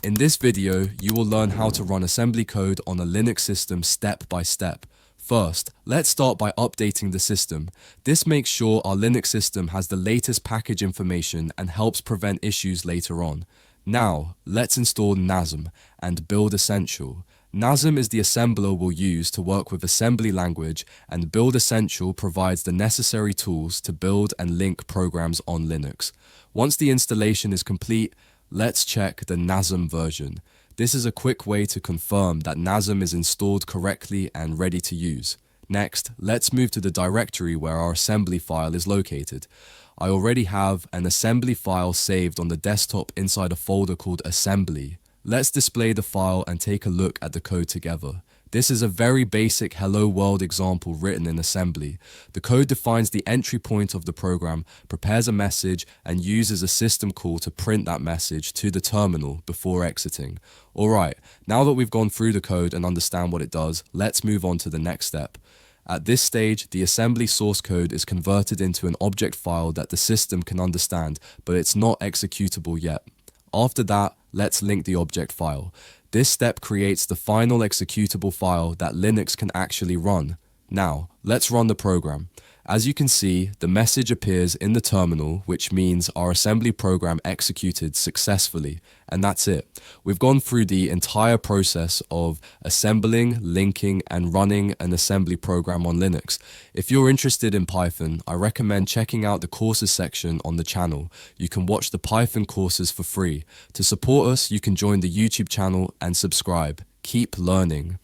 In this video, you will learn how to run assembly code on a Linux system step by step. First, let's start by updating the system. This makes sure our Linux system has the latest package information and helps prevent issues later on. Now, let's install NASM and Build Essential. NASM is the assembler we'll use to work with assembly language, and Build Essential provides the necessary tools to build and link programs on Linux. Once the installation is complete, let's check the NASM version. This is a quick way to confirm that NASM is installed correctly and ready to use. Next, let's move to the directory where our assembly file is located. I already have an assembly file saved on the desktop inside a folder called assembly. Let's display the file and take a look at the code together. This is a very basic hello world example written in assembly. The code defines the entry point of the program, prepares a message, and uses a system call to print that message to the terminal before exiting. Alright, now that we've gone through the code and understand what it does, let's move on to the next step. At this stage, the assembly source code is converted into an object file that the system can understand, but it's not executable yet. After that, let's link the object file. This step creates the final executable file that Linux can actually run. Now, let's run the program. As you can see, the message appears in the terminal, which means our assembly program executed successfully. And that's it. We've gone through the entire process of assembling, linking, and running an assembly program on Linux. If you're interested in Python, I recommend checking out the courses section on the channel. You can watch the Python courses for free. To support us, you can join the YouTube channel and subscribe. Keep learning.